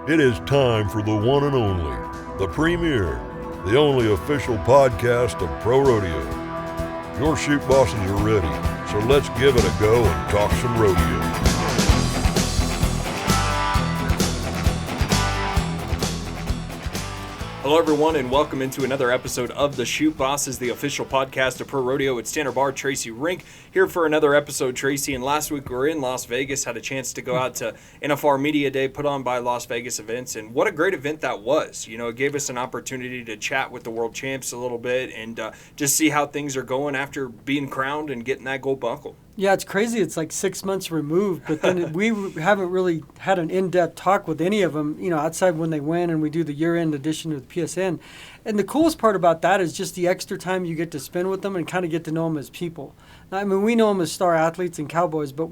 It is time for the one and only, the premier, the only official podcast of Pro Rodeo. Your Chute Bosses are ready, so let's give it a go and talk some rodeo. Hello everyone and welcome into another episode of the Chute Bosses, the official podcast of Pro Rodeo. It's Tanner Barr, Tracy Rink, here for another episode, Tracy. And last week we were in Las Vegas, had a chance to go out to NFR Media Day put on by Las Vegas Events. And what a great event that was. You know, it gave us an opportunity to chat with the world champs a little bit and just see how things are going after being crowned and getting that gold buckle. Yeah, it's crazy. It's like 6 months removed, but then we haven't really had an in-depth talk with any of them, you know, outside when they win and we do the year-end edition of the PSN. And the coolest part about that is just the extra time you get to spend with them and kind of get to know them as people. I mean, we know them as star athletes and cowboys, but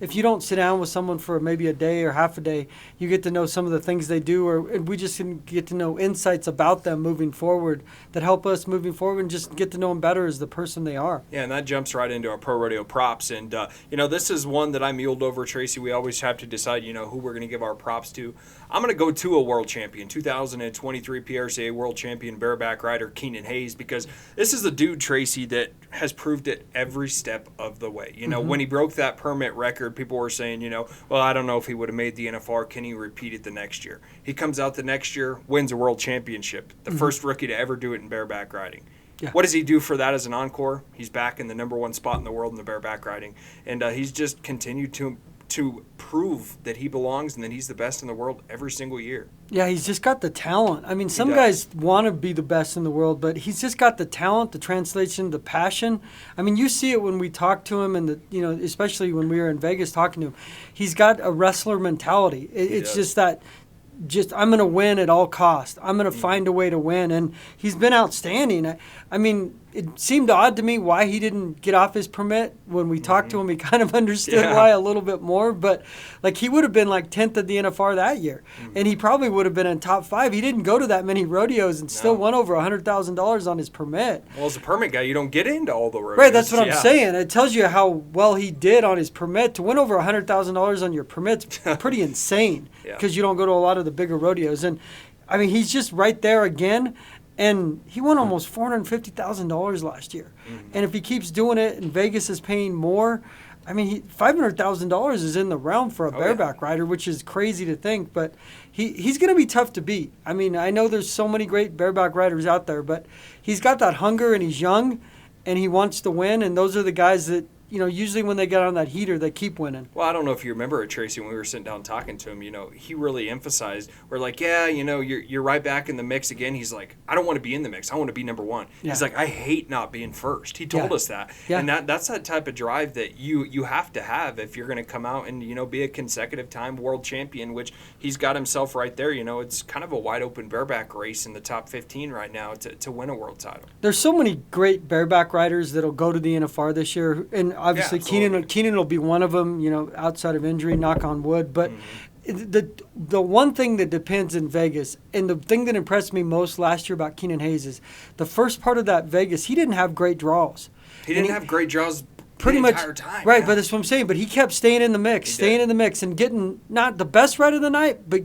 if you don't sit down with someone for maybe a day or half a day, you get to know some of the things they do, or we just get to know insights about them moving forward that help us moving forward and just get to know them better as the person they are. Yeah, and that jumps right into our Pro Rodeo props. And, you know, this is one that I muled over, Tracy. We always have to decide, you know, who we're going to give our props to. I'm going to go to a world champion, 2023 PRCA world champion bareback rider Keenan Hayes, because this is a dude, Tracy, that has proved it every step of the way. You know, when he broke that permit record, people were saying, you know, well, I don't know if he would have made the NFR. Can he repeat it the next year? He comes out the next year, wins a world championship, the first rookie to ever do it in bareback riding. Yeah. What does he do for that as an encore? He's back in the number one spot in the world in the bareback riding. And he's just continued to prove that he belongs and that he's the best in the world every single year. Yeah, he's just got the talent. I mean, some guys want to be the best in the world, but he's just got the talent, the translation, the passion. I mean, you see it when we talk to him, and you know, especially when we were in Vegas talking to him. He's got a wrestler mentality. It's just that. I'm going to win at all costs. I'm going to find a way to win. And he's been outstanding. I mean, it seemed odd to me why he didn't get off his permit. When we talked to him, he kind of understood why a little bit more. But, like, he would have been, like, 10th at the NFR that year. And he probably would have been in top 5. He didn't go to that many rodeos and still won over $100,000 on his permit. Well, as a permit guy, you don't get into all the rodeos. Right, that's what I'm saying. It tells you how well he did on his permit. To win over $100,000 on your permit's pretty insane because you don't go to a lot of the bigger rodeos. And, I mean, he's just right there again. And he won almost $450,000 last year. And if he keeps doing it and Vegas is paying more, I mean, $500,000 is in the realm for a bareback rider, which is crazy to think. But he's going to be tough to beat. I mean, I know there's so many great bareback riders out there, but he's got that hunger and he's young and he wants to win. And those are the guys that, you know, usually when they get on that heater, they keep winning. Well, I don't know if you remember it, Tracy, when we were sitting down talking to him, you know, he really emphasized, we're like, yeah, you know, you're right back in the mix again. He's like, I don't want to be in the mix. I want to be number one. Yeah. He's like, I hate not being first. He told us that. Yeah. And that's that type of drive that you have to have if you're going to come out and, you know, be a consecutive time world champion, which he's got himself right there. You know, it's kind of a wide open bareback race in the top 15 right now to win a world title. There's so many great bareback riders that'll go to the NFR this year. And obviously Keenan will be one of them, you know, outside of injury, knock on wood. But the one thing that depends in Vegas, and the thing that impressed me most last year about Keenan Hayes is the first part of that Vegas, he didn't have great draws. He didn't have great draws pretty much entire time. Right, but that's what I'm saying. But he kept staying in the mix, and getting not the best ride of the night, but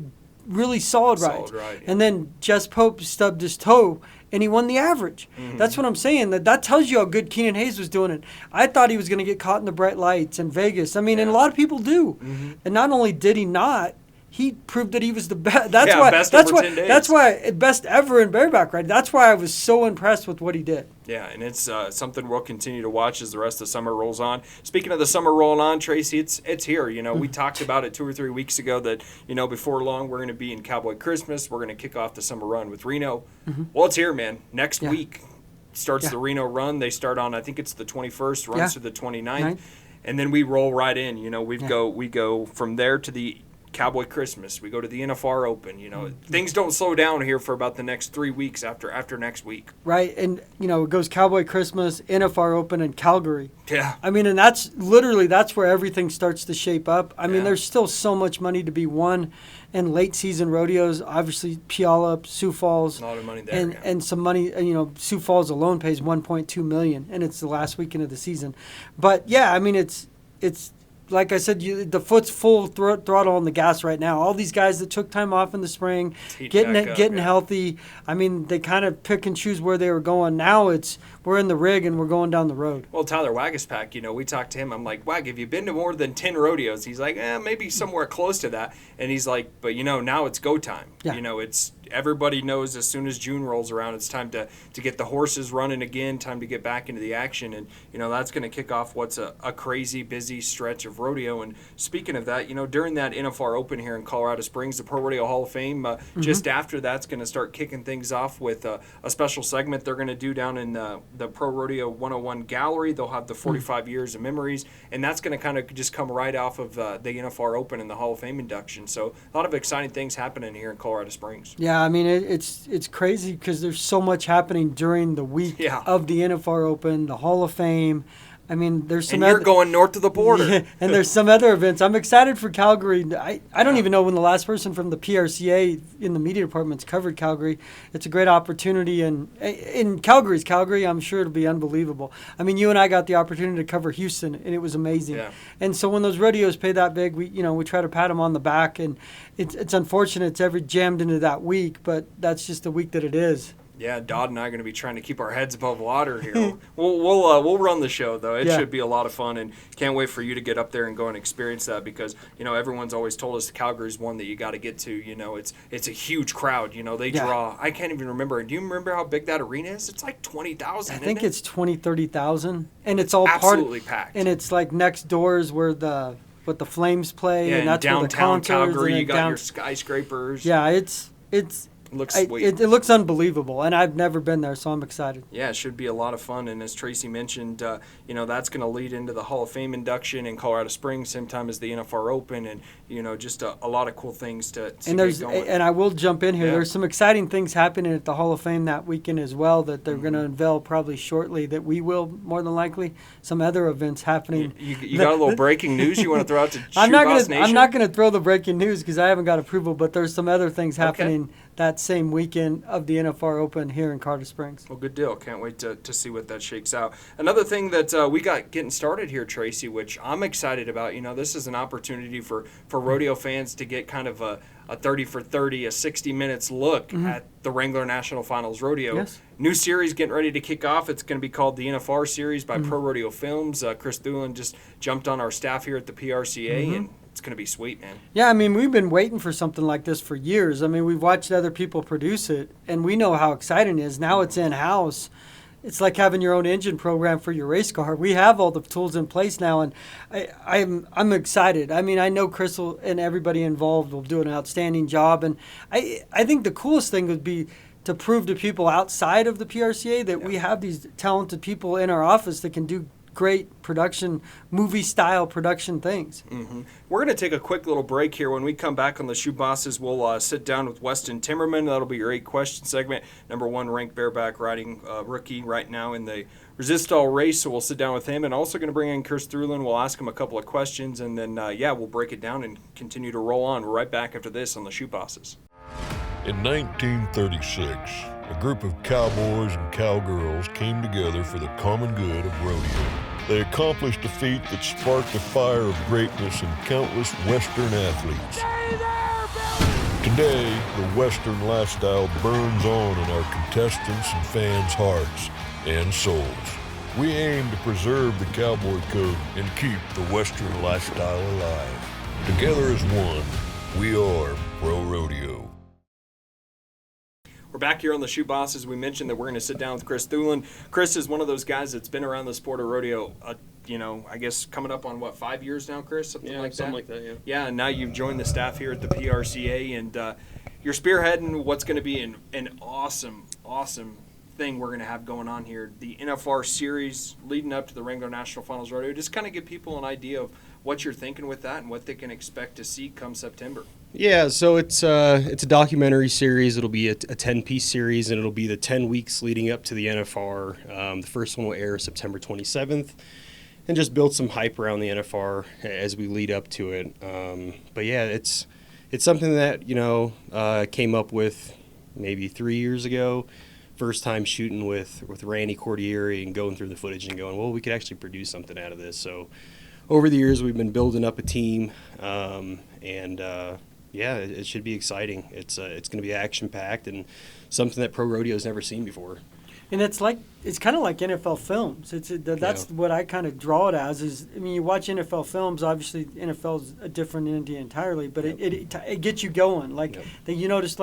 really solid rides. And then Jess Pope stubbed his toe, and he won the average. That's what I'm saying. That tells you how good Keenan Hayes was doing it. I thought he was going to get caught in the bright lights in Vegas. I mean, and a lot of people do. And not only did he not, he proved that he was the best. That's why best ever in bareback riding. That's why I was so impressed with what he did. Yeah, and it's something we'll continue to watch as the rest of the summer rolls on. Speaking of the summer rolling on, Tracy, it's here. You know, we talked about it 2 or 3 weeks ago that, you know, before long we're going to be in Cowboy Christmas. We're going to kick off the summer run with Reno. Well, it's here, man. Next week starts the Reno run. They start on, I think it's the 21st, runs to the 29th. And then we roll right in. You know, we go from there to the Cowboy Christmas. We go to the NFR Open. You know, things don't slow down here for about the next 3 weeks after next week. Right, and you know it goes Cowboy Christmas, NFR Open, and Calgary. Yeah. I mean, and that's where everything starts to shape up. I mean, there's still so much money to be won in late season rodeos. Obviously, Puyallup, Sioux Falls, a lot of money there, and some money. You know, Sioux Falls alone pays $1.2 million, and it's the last weekend of the season. But yeah, I mean, it's like I said, the foot's full throttle on the gas right now. All these guys that took time off in the spring, getting healthy. I mean, they kind of pick and choose where they were going. Now we're in the rig and we're going down the road. Well, Tyler Wagaspack, we talked to him. I'm like, Wag, have you been to more than 10 rodeos? He's like, maybe somewhere close to that. And he's like, but now it's go time. Yeah. It's everybody knows as soon as June rolls around, it's time to get the horses running again, time to get back into the action. And, that's going to kick off what's a crazy busy stretch of rodeo. And speaking of that, during that NFR Open here in Colorado Springs, the ProRodeo Hall of Fame, just after that's going to start kicking things off with a special segment they're going to do down in the ProRodeo 101 gallery. They'll have the 45 years of memories, and that's going to kind of just come right off of the NFR Open and the Hall of Fame induction. So a lot of exciting things happening here in Colorado Springs. Yeah, I mean, it's crazy because there's so much happening during the week of the NFR Open, the Hall of Fame. I mean, there's some. And you're going north of the border. Yeah, and there's some other events. I'm excited for Calgary. I don't even know when the last person from the PRCA in the media department's covered Calgary. It's a great opportunity, and in Calgary, I'm sure it'll be unbelievable. I mean, you and I got the opportunity to cover Houston, and it was amazing. Yeah. And so when those rodeos pay that big, we try to pat them on the back, and it's unfortunate it's ever jammed into that week, but that's just the week that it is. Yeah, Dodd and I are going to be trying to keep our heads above water here. We'll run the show, though. It should be a lot of fun, and can't wait for you to get up there and go and experience that because, everyone's always told us Calgary's one that you got to get to. It's a huge crowd. They draw. I can't even remember. Do you remember how big that arena is? It's like 20,000. I think it's 30,000, and it's all absolutely packed. And it's like next doors where the Flames play, and that's where the concerts. Calgary, you got your skyscrapers. Yeah, it's. It looks sweet. It looks unbelievable, and I've never been there, so I'm excited. Yeah, it should be a lot of fun, and as Tracy mentioned, that's going to lead into the Hall of Fame induction in Colorado Springs, same time as the NFR Open, and just a lot of cool things to get going. And I will jump in here. Yeah. There's some exciting things happening at the Hall of Fame that weekend as well that they're going to unveil probably shortly. That we will more than likely some other events happening. You got a little breaking news you want to throw out to I'm not going to throw the breaking news because I haven't got approval, but there's some other things happening that same weekend of the NFR Open here in Colorado Springs. Well, good deal. Can't wait to see what that shakes out. Another thing that we got getting started here, Tracy, which I'm excited about, this is an opportunity for rodeo fans to get kind of a 30 for 30, a 60 minutes look at the Wrangler National Finals Rodeo. Yes. New series getting ready to kick off. It's going to be called the NFR series by ProRodeo Films. Chris Thulin just jumped on our staff here at the PRCA, and it's going to be sweet, man. Yeah, I mean, we've been waiting for something like this for years. I mean, we've watched other people produce it, and we know how exciting it is. Now it's in-house. It's like having your own engine program for your race car. We have all the tools in place now, and I'm excited. I mean, I know Chris and everybody involved will do an outstanding job, and I think the coolest thing would be to prove to people outside of the PRCA that we have these talented people in our office that can do great production, movie-style production things. We're going to take a quick little break here. When we come back on the Chute Bosses, we'll sit down with Weston Timberman. That'll be your 8-question segment. #1 ranked bareback riding rookie right now in the Resistol race, so we'll sit down with him. And also going to bring in Chris Thulin. We'll ask him a couple of questions, and then, we'll break it down and continue to roll on. We're right back after this on the Chute Bosses. In 1936, a group of cowboys and cowgirls came together for the common good of rodeo. They accomplished a feat that sparked a fire of greatness in countless Western athletes. Today, the Western lifestyle burns on in our contestants' and fans' hearts and souls. We aim to preserve the cowboy code and keep the Western lifestyle alive. Together as one, we are ProRodeo. We're back here on the Chute Bosses. We mentioned that we're going to sit down with Chris Thulin. Chris is one of those guys that's been around the sport of rodeo, I guess coming up on, 5 years now, Chris? Something like that, yeah. Yeah, and now you've joined the staff here at the PRCA, and you're spearheading what's going to be an awesome thing we're going to have going on here. The NFR series leading up to the Wrangler National Finals Rodeo. Just kind of give people an idea of what you're thinking with that and what they can expect to see come September. Yeah, so it's a documentary series. It'll be a 10-piece series, and it'll be the 10 weeks leading up to the NFR. The first one will air September 27th, and just build some hype around the NFR as we lead up to it. But yeah, it's something that came up with maybe 3 years ago. First time shooting with Randy Cordieri and going through the footage and going, well, we could actually produce something out of this. So over the years we've been building up a team, yeah, it should be exciting. It's going to be action-packed and something that Pro Rodeo's never seen before. And it's kind of like NFL films. That's what I kind of draw it as. You watch NFL films. Obviously, NFL's a different entity entirely, but it gets you going. You notice,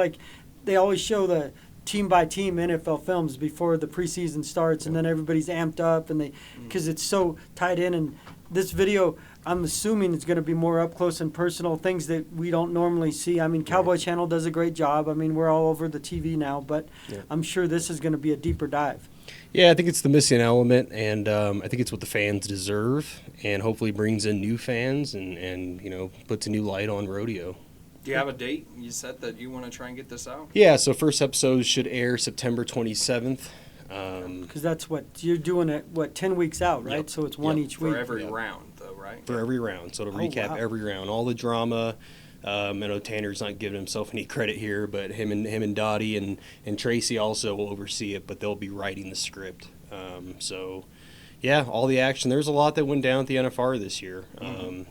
they always show the team by team NFL films before the preseason starts, and then everybody's amped up, and because it's so tied in. And this video, I'm assuming, it's going to be more up close and personal, things that we don't normally see. Cowboy Channel does a great job. We're all over the TV now, but I'm sure this is going to be a deeper dive. Yeah, I think it's the missing element, and I think it's what the fans deserve, and hopefully brings in new fans and puts a new light on rodeo. Do you have a date you set that you want to try and get this out? Yeah, so first episode should air September 27th. Because that's what you're doing it, 10 weeks out, right? Yep. So it's one each week. For every round, though, right? For every round. So it'll recap every round, all the drama. I know Tanner's not giving himself any credit here, but him and Dottie and Tracy also will oversee it, but they'll be writing the script. All the action. There's a lot that went down at the NFR this year. And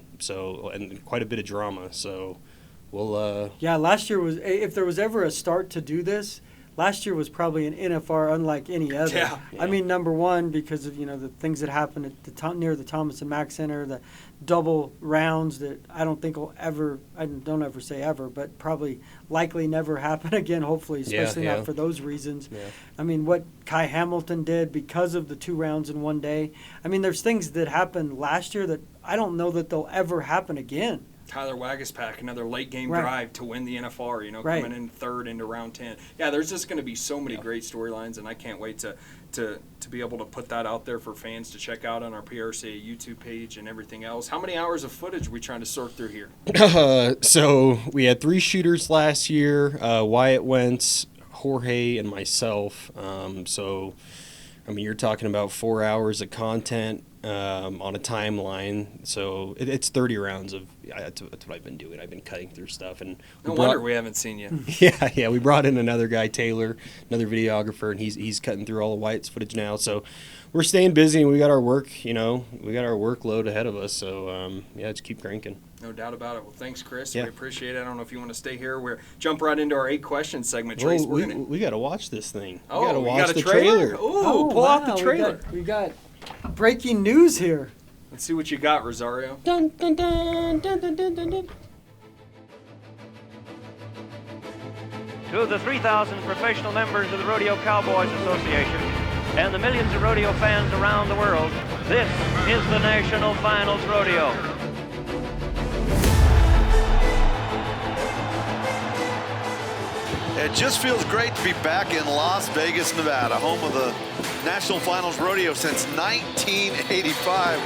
quite a bit of drama. So we'll. Last year was, if there was ever a start to do this, last year was probably an NFR unlike any other. Yeah. Number one, because of the things that happened at near the Thomas and Mack Center, the double rounds that I don't think will ever, I don't ever say ever, but probably likely never happen again, hopefully, especially not for those reasons. Yeah. What Kai Hamilton did because of the 2 rounds in one day. There's things that happened last year that I don't know that they'll ever happen again. Tyler Wagaspack, another late game drive to win the NFR, coming in third into round 10. Yeah, there's just going to be so many great storylines, and I can't wait to be able to put that out there for fans to check out on our PRCA YouTube page and everything else. How many hours of footage are we trying to sort through here? So we had 3 shooters last year, Wyatt Wentz, Jorge, and myself. You're talking about 4 hours of content on a timeline. So it's 30 rounds of. That's what I've been doing. I've been cutting through stuff, and no wonder we haven't seen you. Yeah. We brought in another guy, Taylor, another videographer, and he's cutting through all of Wyatt's footage now. So we're staying busy, and we got our work. We got our workload ahead of us. So just keep cranking. No doubt about it. Well, thanks, Chris. Yeah. We appreciate it. I don't know if you want to stay here. We're jump right into our 8 questions segment. Trace, we got to watch this thing. Oh, we got to watch the trailer. Pull out the trailer. We got breaking news here. Let's see what you got, Rosario. Dun, dun, dun, dun, dun, dun, dun, dun. To the 3,000 professional members of the Rodeo Cowboys Association and the millions of rodeo fans around the world, this is the National Finals Rodeo. It just feels great to be back in Las Vegas, Nevada, home of the National Finals Rodeo since 1985.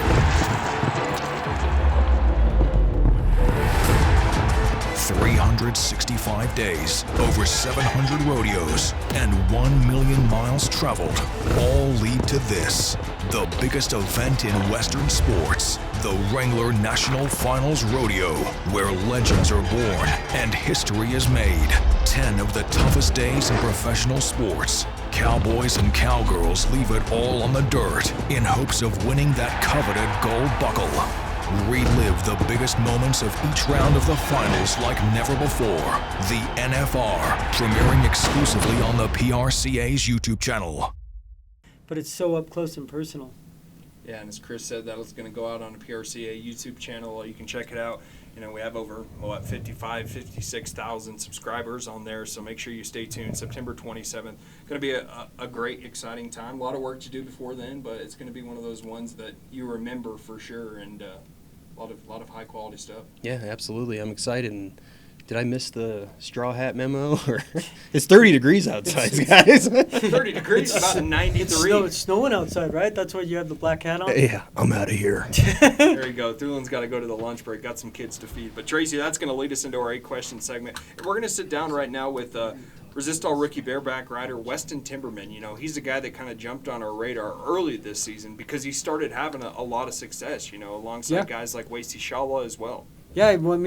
365 days, over 700 rodeos, and 1 million miles traveled all lead to this, the biggest event in Western sports, the Wrangler National Finals Rodeo, where legends are born and history is made. 10 of the toughest days in professional sports. Cowboys and cowgirls leave it all on the dirt in hopes of winning that coveted gold buckle. Relive the biggest moments of each round of the finals like never before. The NFR, premiering exclusively on the PRCA's YouTube channel. But it's so up close and personal. Yeah, and as Chris said, that was going to go out on the PRCA YouTube channel. You can check it out. We have over 56,000 subscribers on there, so make sure you stay tuned. September 27th. Going to be a great, exciting time. A lot of work to do before then, but it's going to be one of those ones that you remember for sure, and a lot of high quality stuff. Yeah, absolutely. I'm excited. And did I miss the straw hat memo? Or it's 30 degrees outside, guys. 30 degrees, about 93. It's snowing outside, right? That's why you have the black hat on? Yeah, I'm out of here. There you go. Thulin's got to go to the lunch break. Got some kids to feed. But, Tracy, that's going to lead us into our 8-question segment. And we're going to sit down right now with Resistol Rookie bareback rider Weston Timberman. He's a guy that kind of jumped on our radar early this season because he started having a lot of success, alongside guys like Wasey Shawa as well. Yeah, he won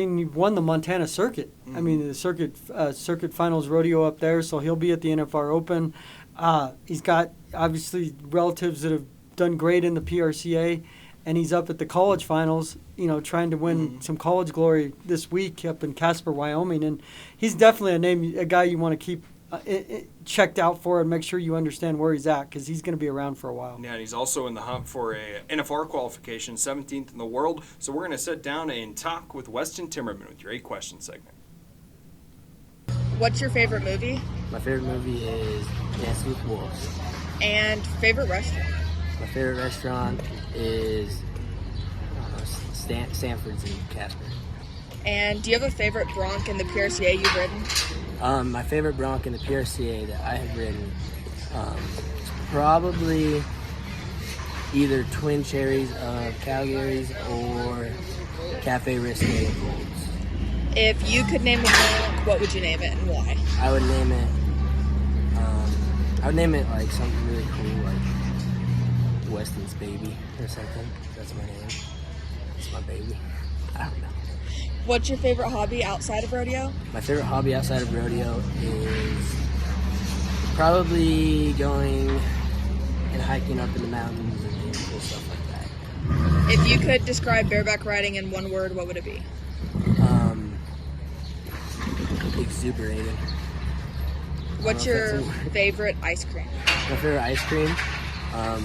the Montana circuit. Mm-hmm. The circuit finals rodeo up there, so he'll be at the NFR Open. He's got, obviously, relatives that have done great in the PRCA. and he's up at the college finals, trying to win some college glory this week up in Casper, Wyoming. And he's definitely a guy you want to keep checked out for and make sure you understand where he's at, because he's going to be around for a while. Yeah, and he's also in the hunt for a NFR qualification, 17th in the world. So we're going to sit down and talk with Weston Timberman with your 8-question segment. What's your favorite movie? My favorite movie is Dances with Wolves. And favorite restaurant? My favorite restaurant is Sanford's in Casper. And do you have a favorite bronc in the PRCA you've ridden? My favorite bronc in the PRCA that I have ridden is probably either Twin Cherries of Calgary's or Cafe Risque of Wolves. If you could name a bronc, what would you name it and why? I would name it like something really cool, like Weston's Baby or something. That's my name. It's my baby. I don't know. What's your favorite hobby outside of rodeo? My favorite hobby outside of rodeo is probably going and hiking up in the mountains and doing cool stuff like that. If you could describe bareback riding in one word, what would it be? Exuberating. What's your favorite ice cream? My favorite ice cream? I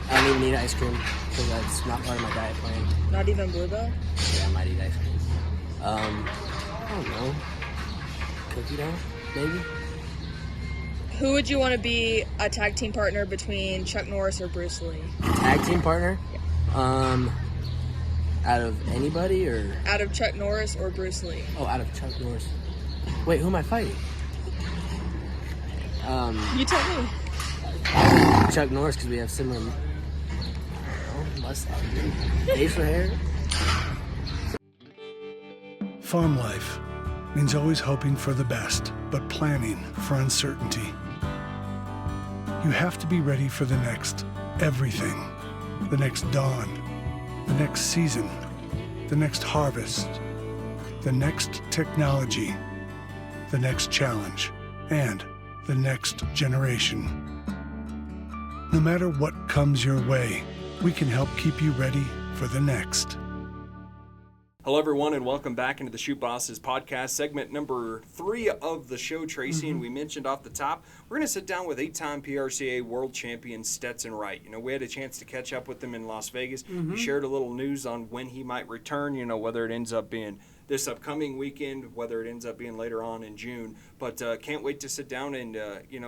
don't even eat ice cream because that's not part of my diet plan. Not even Bluebell? Yeah, I might eat ice cream. I don't know. Cookie dough, maybe? Who would you want to be a tag team partner between Chuck Norris or Bruce Lee? Tag team partner? Yeah. Out of anybody or? Out of Chuck Norris or Bruce Lee? Oh, out of Chuck Norris. Wait, who am I fighting? You tell me. Chuck Norris, because we have similar mustache, facial hair. Farm life means always hoping for the best, but planning for uncertainty. You have to be ready for the next everything, the next dawn, the next season, the next harvest, the next technology, the next challenge, and the next generation. No matter what comes your way, we can help keep you ready for the next. Hello, everyone, and welcome back into the Chute Bosses podcast, segment number 3 of the show, Tracy. And we mentioned off the top, we're going to sit down with 8-time PRCA world champion Stetson Wright. We had a chance to catch up with him in Las Vegas. He shared a little news on when he might return, whether it ends up being this upcoming weekend, whether it ends up being later on in June. But can't wait to sit down and,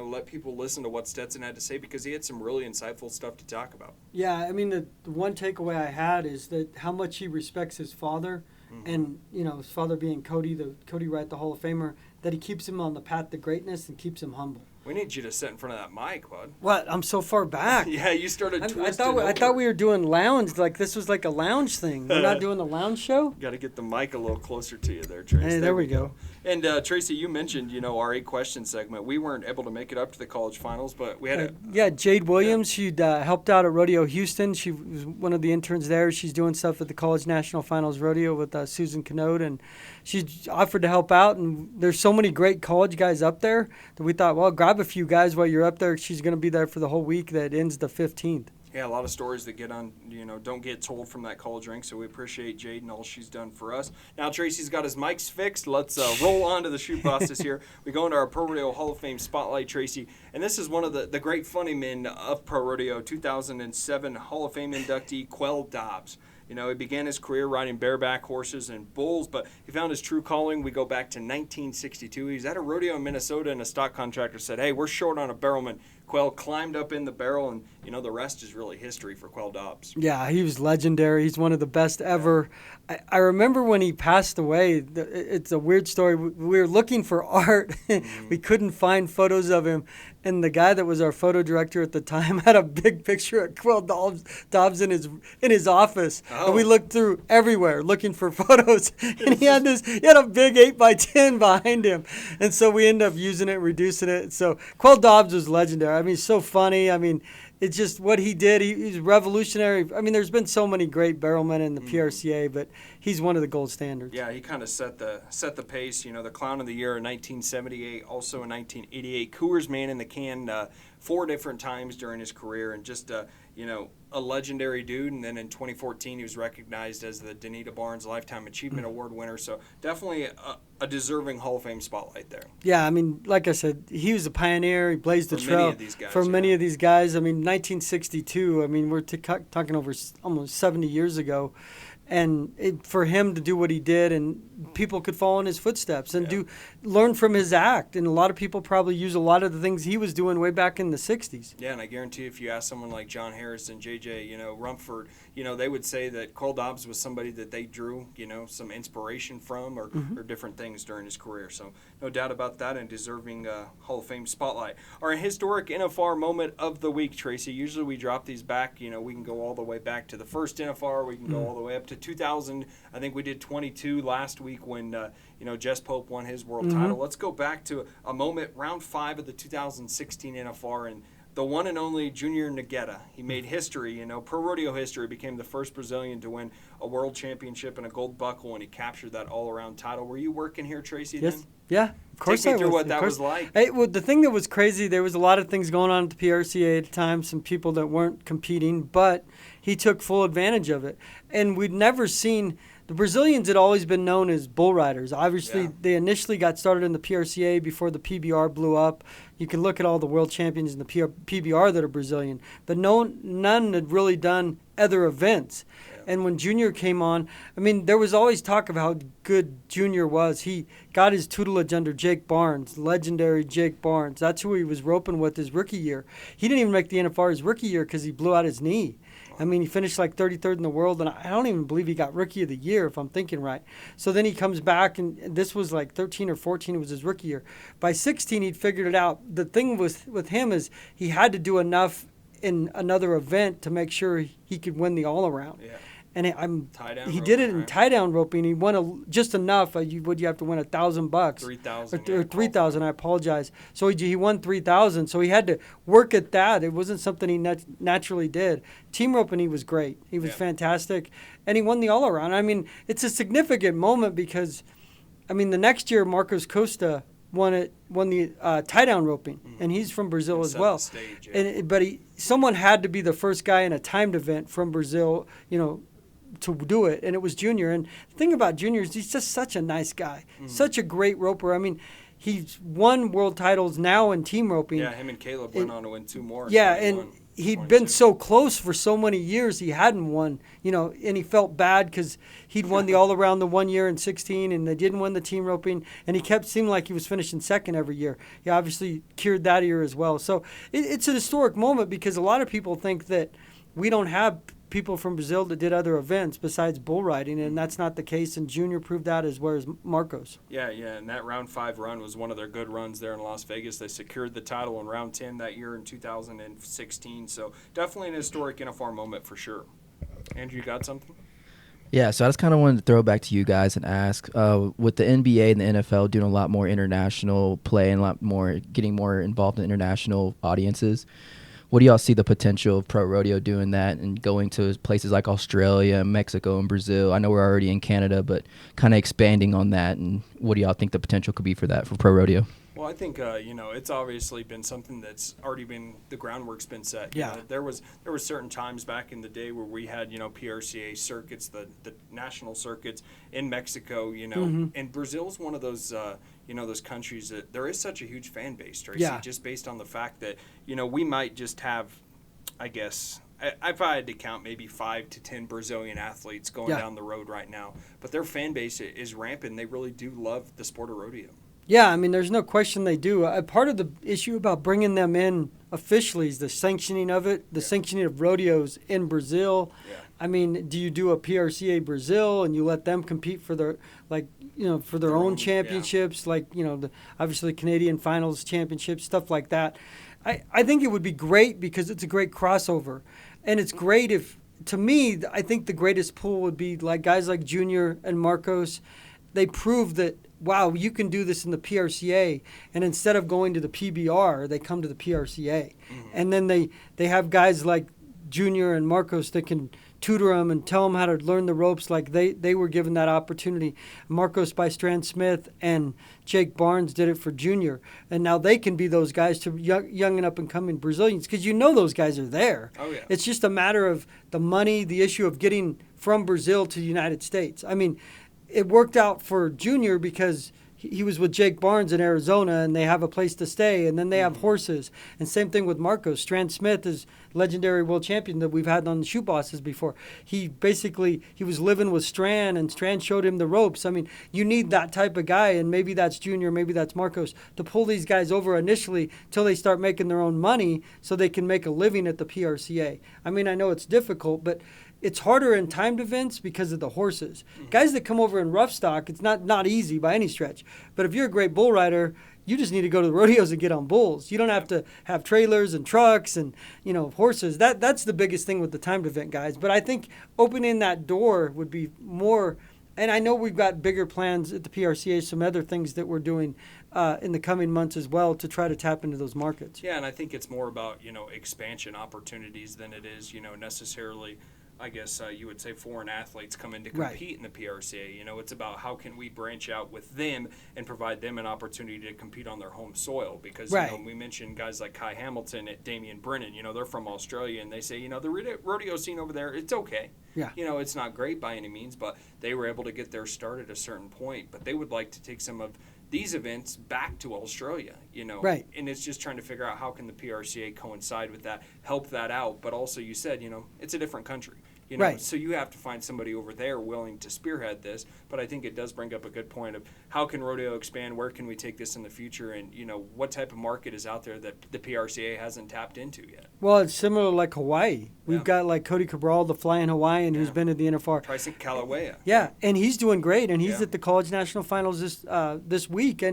let people listen to what Stetson had to say, because he had some really insightful stuff to talk about. Yeah, I mean, the one takeaway I had is that how much he respects his father, and, his father being Cody Wright, the Hall of Famer, that he keeps him on the path to greatness and keeps him humble. We need you to sit in front of that mic, bud. What? I'm so far back. Yeah, you started twisting I thought we were doing lounge, like this was like a lounge thing. We're not doing the lounge show? Got to get the mic a little closer to you there, Tracy. Hey, there we go. And Tracy, you mentioned, our 8-question segment. We weren't able to make it up to the college finals, but we had Jade Williams. She'd helped out at Rodeo Houston. She was one of the interns there. She's doing stuff at the College National Finals Rodeo with Susan Canode, and she offered to help out. And there's so many great college guys up there that we thought, well, grab a few guys while you're up there. She's going to be there for the whole week that ends the 15th. Yeah, a lot of stories that get on, don't get told from that college rank, so we appreciate Jade and all she's done for us. Now, Tracy's got his mics fixed. Let's roll on to the Chute Bosses here. We go into our ProRodeo Hall of Fame spotlight, Tracy, and this is one of the great funny men of Pro Rodeo, 2007 Hall of Fame inductee Quail Dobbs. He began his career riding bareback horses and bulls, but he found his true calling. We go back to 1962. He's at a rodeo in Minnesota, and a stock contractor said, hey, we're short on a barrelman. Quail climbed up in the barrel, and, the rest is really history for Quail Dobbs. Yeah, he was legendary. He's one of the best ever. I remember when he passed away, it's a weird story. We were looking for art. We couldn't find photos of him, and the guy that was our photo director at the time had a big picture of Quail Dobbs in his office. And we looked through everywhere looking for photos, and he had a big 8x10 behind him. And so we ended up using it, reducing it. So Quail Dobbs was legendary. I mean, he's so funny. I mean, it's just what he did. He's revolutionary. I mean, there's been so many great barrelmen in the PRCA, but he's one of the gold standards. Yeah, he kind of set the pace. The Clown of the Year in 1978, also in 1988. Coors Man in the Can 4 different times during his career, and just a legendary dude, and then in 2014 he was recognized as the Danita Barnes Lifetime Achievement Award winner. So definitely a deserving Hall of Fame spotlight there. Yeah, I mean, like I said, he was a pioneer. He blazed the trail for many of these guys. I mean, 1962. I mean, we're talking over almost 70 years ago. And for him to do what he did, and people could follow in his footsteps and learn from his act. And a lot of people probably use a lot of the things he was doing way back in the 60s. Yeah, and I guarantee if you ask someone like John Harris and JJ, Rumford, they would say that Quail Dobbs was somebody that they drew, some inspiration from or different things during his career. So no doubt about that, and deserving Hall of Fame spotlight. Our historic NFR moment of the week, Tracy. Usually we drop these back. We can go all the way back to the first NFR. We can go all the way up to 2000. I think we did 22 last week when Jess Pope won his world title. Let's go back to a moment, round 5 of the 2016 NFR, and the one and only Junior Nogueira. He made history, ProRodeo history, became the first Brazilian to win a world championship and a gold buckle, and he captured that all-around title. Were you working here, Tracy, yes. then? Yeah, of course Take I me through was. what that was like. Well, the thing that was crazy, there was a lot of things going on at the PRCA at the time, some people that weren't competing, but he took full advantage of it. And we'd never seen – the Brazilians had always been known as bull riders. Obviously, they initially got started in the PRCA before the PBR blew up. You can look at all the world champions in the PBR that are Brazilian, but none had really done other events. And when Junior came on, I mean, there was always talk of how good Junior was. He got his tutelage under Jake Barnes, legendary Jake Barnes. That's who he was roping with his rookie year. He didn't even make the NFR his rookie year because he blew out his knee. I mean, he finished like 33rd in the world, and I don't even believe he got Rookie of the Year, if I'm thinking right. So then he comes back, and this was like 13 or 14, it was his rookie year. By 16, he'd figured it out. The thing with him is he had to do enough in another event to make sure he could win the all-around. Yeah. And he did it in right? tie-down roping. He won just enough. You have to win $1,000? $3,000. Or $3,000. I apologize. So he won $3,000. So he had to work at that. It wasn't something he naturally did. Team roping, he was great. He was fantastic, and he won the all-around. I mean, it's a significant moment because, I mean, the next year Marcos Costa won the tie-down roping, and he's from Brazil as well. Stage, but someone had to be the first guy in a timed event from Brazil, to do it, and it was Junior. And the thing about Junior is he's just such a nice guy, such a great roper. I mean, he's won world titles now in team roping. Yeah, him and Caleb went on to win 2 more. Yeah, and he'd been so close for so many years he hadn't won, and he felt bad because he'd won the all-around the 1 year in 16, and they didn't win the team roping, and he seemed like he was finishing second every year. He obviously cured that year as well. So it's an historic moment because a lot of people think that we don't have people from Brazil that did other events besides bull riding, and that's not the case, and Junior proved that as well as Marcos. Yeah, and that round 5 run was one of their good runs there in Las Vegas. They secured the title in round 10 that year in 2016, so definitely an historic NFR moment for sure. Andrew, you got something? Yeah, so I just kind of wanted to throw it back to you guys and ask, with the NBA and the NFL doing a lot more international play and getting more involved in international audiences, what do y'all see the potential of Pro Rodeo doing that and going to places like Australia, Mexico, and Brazil? I know we're already in Canada, but kind of expanding on that, and what do y'all think the potential could be for that for Pro Rodeo? Well, I think it's obviously been something that's already been, the groundwork's been set. Yeah. There was certain times back in the day where we had PRCA circuits, the national circuits in Mexico. And Brazil's one of those those countries that there is such a huge fan base, Tracy, just based on the fact that we might just have, I guess, if I had to count, maybe 5 to 10 Brazilian athletes going down the road right now, but their fan base is rampant. They really do love the sport of rodeo. Yeah, I mean, there's no question they do. Part of the issue about bringing them in officially is the sanctioning of it, the sanctioning of rodeos in Brazil. Yeah. I mean, do you do a PRCA Brazil and you let them compete for their own championships, obviously Canadian Finals championships, stuff like that? I think it would be great because it's a great crossover, and it's great if, to me, I think the greatest pull would be like guys like Junior and Marcos. They prove that, wow, you can do this in the PRCA, and instead of going to the PBR, they come to the PRCA. And then they have guys like Junior and Marcos that can tutor them and tell them how to learn the ropes like they were given that opportunity. Marcos by Strand Smith and Jake Barnes did it for Junior, and now they can be those guys to young and up-and-coming Brazilians, because those guys are there. Oh, yeah. It's just a matter of the money, the issue of getting from Brazil to the United States. I mean, it worked out for Junior because he was with Jake Barnes in Arizona, and they have a place to stay, and then they have horses. And same thing with Marcos. Strand Smith is legendary world champion that we've had on the Chute Bosses before. He was living with Strand, and Strand showed him the ropes. I mean, you need that type of guy, and maybe that's Junior, maybe that's Marcos, to pull these guys over initially till they start making their own money so they can make a living at the PRCA. I mean, I know it's difficult, but it's harder in timed events because of the horses. Guys that come over in rough stock, it's not easy by any stretch. But if you're a great bull rider, you just need to go to the rodeos and get on bulls. You don't have to have trailers and trucks and horses. That's the biggest thing with the timed event guys. But I think opening that door would be more. And I know we've got bigger plans at the PRCA, some other things that we're doing in the coming months as well to try to tap into those markets. Yeah, and I think it's more about expansion opportunities than it is necessarily. I guess you would say foreign athletes come in to compete in the PRCA. It's about how can we branch out with them and provide them an opportunity to compete on their home soil. Because we mentioned guys like Kai Hamilton and Damian Brennan. They're from Australia, and they say the rodeo scene over there, it's okay. Yeah. It's not great by any means, but they were able to get their start at a certain point. But they would like to take some of these events back to Australia, Right. And it's just trying to figure out how can the PRCA coincide with that, help that out. But also, you said, it's a different country. Right. So you have to find somebody over there willing to spearhead this. But I think it does bring up a good point of how can rodeo expand? Where can we take this in the future? And, what type of market is out there that the PRCA hasn't tapped into yet? Well, it's similar like Hawaii. We've got like Cody Cabral, the flying Hawaiian, who's been at the NFR. Tracy Kalawea. Yeah, and he's doing great, and he's at the college national finals this week.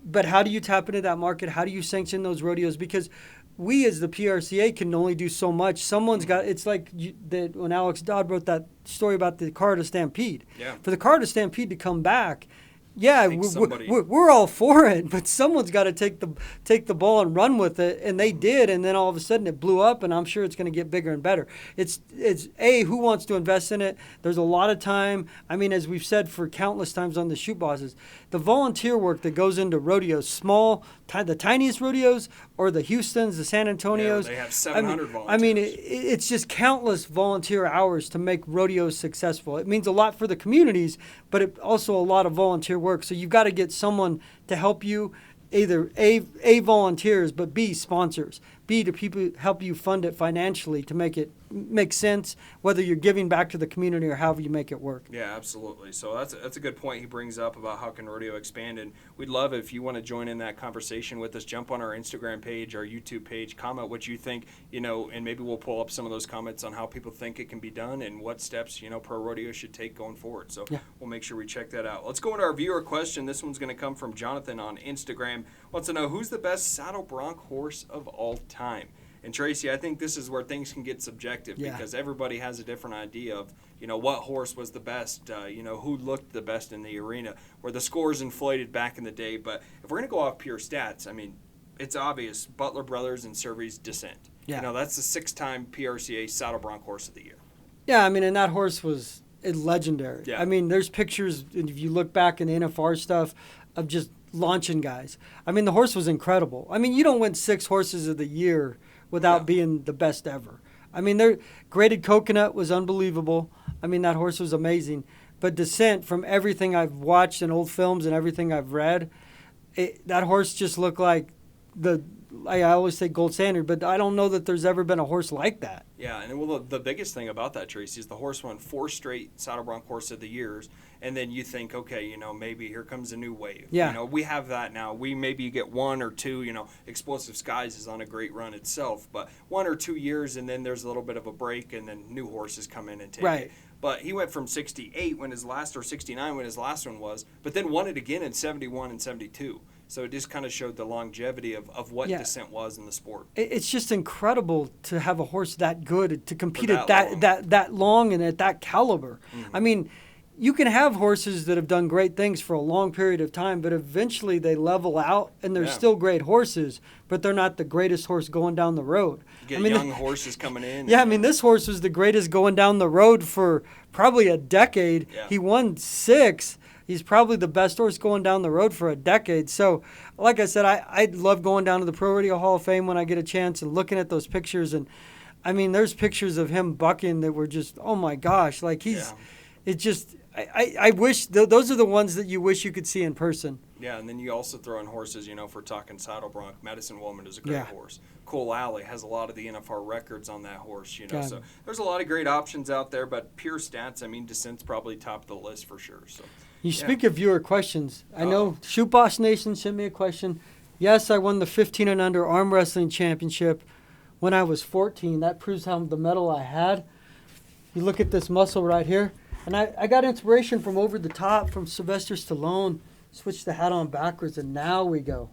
But how do you tap into that market? How do you sanction those rodeos? Because we as the PRCA can only do so much. Someone's got, it's like when Alex Dodd wrote that story about the Colorado Stampede. Yeah. For the Colorado Stampede to come back, we're all for it, but someone's got to take the ball and run with it, and they did, and then all of a sudden it blew up, and I'm sure it's going to get bigger and better. It's who wants to invest in it? There's a lot of time. I mean, as we've said for countless times on the Chute Bosses, the volunteer work that goes into rodeos, the tiniest rodeos, or the Houstons, the San Antonios. Yeah, they have 700 volunteers. I mean, it's just countless volunteer hours to make rodeos successful. It means a lot for the communities, but it also a lot of volunteer work. So you've got to get someone to help you, either A, volunteers, but B, sponsors. B, to people help you fund it financially to make it make sense, whether you're giving back to the community or however you make it work. Yeah, absolutely. So that's a good point he brings up about how can rodeo expand, and we'd love if you want to join in that conversation with us. Jump on our Instagram page, our YouTube page, comment what you think, and maybe we'll pull up some of those comments on how people think it can be done and what steps Pro Rodeo should take going forward. So we'll make sure we check that out. Let's go into our viewer question. This one's going to come from Jonathan on Instagram. Wants to know, who's the best saddle bronc horse of all time? And Tracy, I think this is where things can get subjective because everybody has a different idea of, what horse was the best, who looked the best in the arena, where the scores inflated back in the day. But if we're going to go off pure stats, I mean, it's obvious, Butler Brothers and Survey's Descent. Yeah. That's the 6-time PRCA saddle bronc horse of the year. Yeah, I mean, and that horse was legendary. Yeah. I mean, there's pictures, and if you look back in the NFR stuff, of just launching guys. I mean, the horse was incredible. I mean, you don't win 6 horses of the year without being the best ever. I mean, their Graded Coconut was unbelievable. I mean, that horse was amazing. But Descent, from everything I've watched in old films and everything I've read, that horse just looked like I always say gold standard, but I don't know that there's ever been a horse like that. Yeah, and well, the biggest thing about that, Tracy, is the horse won 4 straight saddle bronc horse of the years, and then you think, okay, maybe here comes a new wave. Yeah. We have that now. We maybe get 1 or 2, Explosive Skies is on a great run itself, but 1 or 2 years, and then there's a little bit of a break, and then new horses come in and take it. But he went from 68 when his last, or 69 when his last one was, but then won it again in 71 and 72. So it just kind of showed the longevity of what Descent was in the sport. It's just incredible to have a horse that good to compete For at that long and at that caliber. Mm-hmm. I mean, you can have horses that have done great things for a long period of time, but eventually they level out, and they're still great horses, but they're not the greatest horse going down the road. You get young horses coming in. Yeah, I mean, this horse was the greatest going down the road for probably a decade. Yeah. He won 6. He's probably the best horse going down the road for a decade. So, like I said, I love going down to the ProRodeo Hall of Fame when I get a chance and looking at those pictures. And, I mean, there's pictures of him bucking that were just, oh, my gosh. Like, it just – I wish those are the ones that you wish you could see in person. Yeah, and then you also throw in horses, you know, if we're talking saddle bronc. Medicine Woman is a great horse. Cool Alley has a lot of the NFR records on that horse, you know. So there's a lot of great options out there, but pure stats, I mean, Descent's probably top of the list for sure. So you speak of viewer questions. I know Chute Boss Nation sent me a question. Yes, I won the 15 and under arm wrestling championship when I was 14. That proves how the medal I had. You look at this muscle right here. And I got inspiration from Over the Top, from Sylvester Stallone. Switched the hat on backwards, and now we go.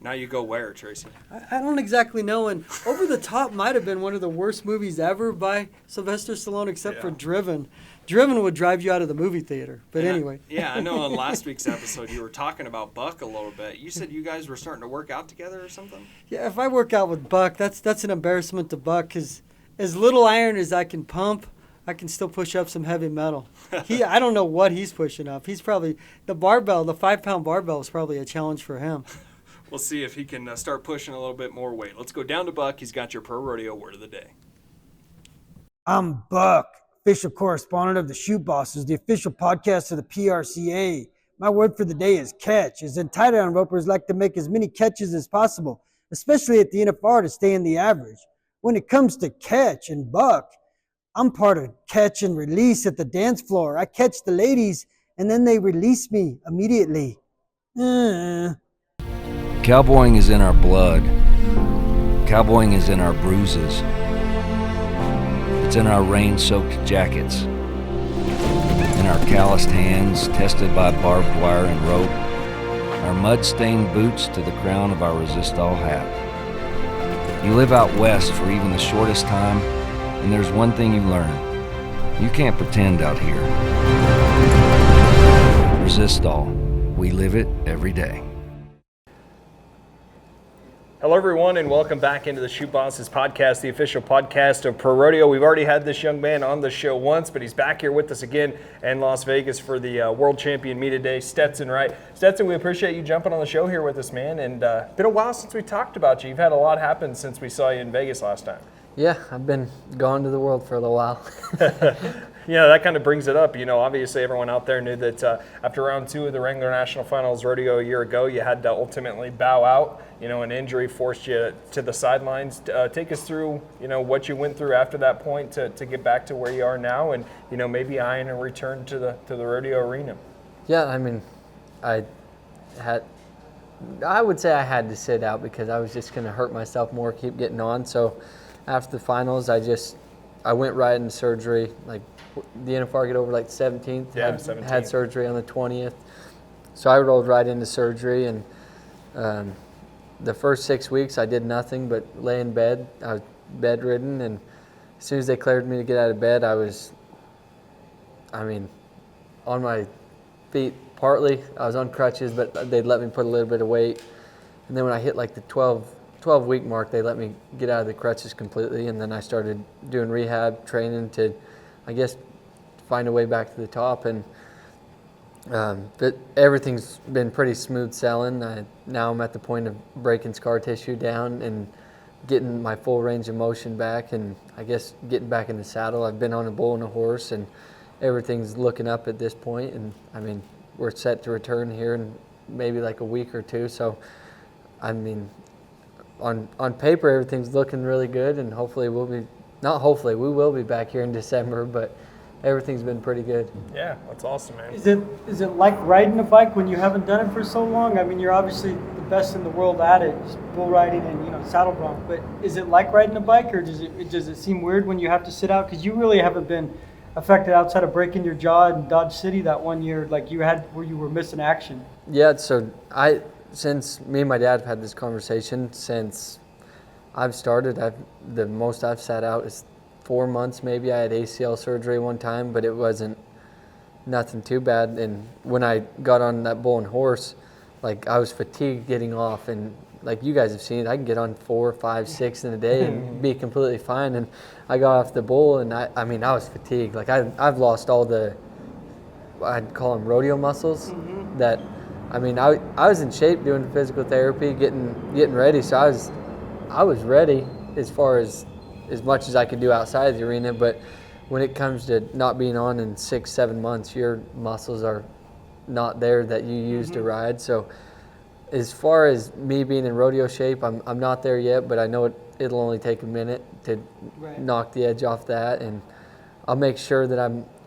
Now you go where, Tracy? I don't exactly know. And Over the Top might have been one of the worst movies ever by Sylvester Stallone, except for Driven. Driven would drive you out of the movie theater. But anyway. I know on last week's episode you were talking about Buck a little bit. You said you guys were starting to work out together or something? Yeah, if I work out with Buck, that's an embarrassment to Buck, because as little iron as I can pump, I can still push up some heavy metal. I don't know what he's pushing up. He's probably, the 5-pound barbell is probably a challenge for him. We'll see if he can start pushing a little bit more weight. Let's go down to Buck. He's got your Pro Rodeo word of the day. I'm Buck, official correspondent of the Chute Bosses, the official podcast of the PRCA. My word for the day is catch, as in tie-down ropers like to make as many catches as possible, especially at the NFR to stay in the average. When it comes to catch and Buck, I'm part of catch and release at the dance floor. I catch the ladies, and then they release me immediately. Cowboying is in our blood. Cowboying is in our bruises. It's in our rain-soaked jackets. In our calloused hands, tested by barbed wire and rope. Our mud-stained boots to the crown of our Resistol hat. You live out west for even the shortest time, and there's one thing you learn. You can't pretend out here. Resistol. We live it every day. Hello, everyone, and welcome back into the Chute Bosses podcast, the official podcast of Pro Rodeo. We've already had this young man on the show once, but he's back here with us again in Las Vegas for the World Champion meet today, Stetson Wright. Stetson, we appreciate you jumping on the show here with us, man, and been a while since we talked about you. You've had a lot happen since we saw you in Vegas last time. Yeah, I've been gone to the world for a little while. Yeah, that kind of brings it up. You know, obviously everyone out there knew that after round 2 of the Wrangler National Finals Rodeo a year ago, you had to ultimately bow out. You know, an injury forced you to the sidelines. Take us through, you know, what you went through after that point to get back to where you are now, and, you know, maybe eyeing a return to the rodeo arena. Yeah, I mean, I would say I had to sit out because I was just going to hurt myself more, keep getting on. So after the finals, I went right into surgery. Like, the NFR get over like 17th. Yeah, 17th. Had surgery on the 20th. So I rolled right into surgery, and the first 6 weeks I did nothing but lay in bed. I was bedridden, and as soon as they cleared me to get out of bed, I was, on my feet partly. I was on crutches, but they'd let me put a little bit of weight. And then when I hit like the 12-week mark, they let me get out of the crutches completely, and then I started doing rehab training to, I guess, find a way back to the top. And but everything's been pretty smooth sailing. Now I'm at the point of breaking scar tissue down and getting my full range of motion back, and I guess getting back in the saddle. I've been on a bull and a horse, and everything's looking up at this point. And I mean, we're set to return here in maybe like a week or two. So, I mean, on paper, everything's looking really good, and hopefully we will be back here in December, but everything's been pretty good. Yeah, that's awesome, man. Is it like riding a bike when you haven't done it for so long? I mean, you're obviously the best in the world at it, bull riding and, you know, saddle bronc, but is it like riding a bike, or does it seem weird when you have to sit out? Because you really haven't been affected outside of breaking your jaw in Dodge City that one year, like you had, where you were missing action. Yeah, so since me and my dad have had this conversation since I've started, the most I've sat out is 4 months maybe. I had ACL surgery one time, but it wasn't nothing too bad. And when I got on that bull and horse, like I was fatigued getting off, and like you guys have seen, I can get on 4, 5, 6 in a day and be completely fine. And I got off the bull, and I mean, I was fatigued. Like I've lost all the, I'd call them rodeo muscles. That, I mean, I was in shape doing physical therapy, getting ready. So I was ready as far as much as I could do outside of the arena. But when it comes to not being on in 6, 7 months, your muscles are not there that you use to ride. So as far as me being in rodeo shape, I'm not there yet, but I know it'll only take a minute to knock the edge off that, and I'll make sure that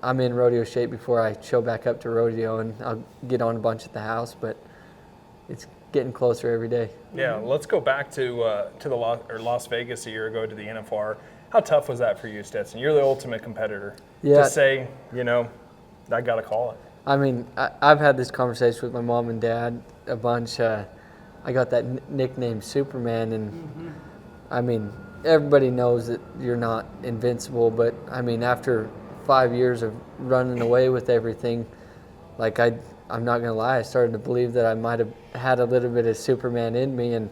I'm in rodeo shape before I show back up to rodeo, and I'll get on a bunch at the house, but it's getting closer every day. Yeah, let's go back to the Las Vegas a year ago to the NFR. How tough was that for you, Stetson? You're the ultimate competitor. Yeah. To say, you know, I got to call it. I mean, I've had this conversation with my mom and dad a bunch. I got that nickname Superman, and I mean, everybody knows that you're not invincible, but I mean, after 5 years of running away with everything, like I'm not gonna lie, I started to believe that I might have had a little bit of Superman in me, and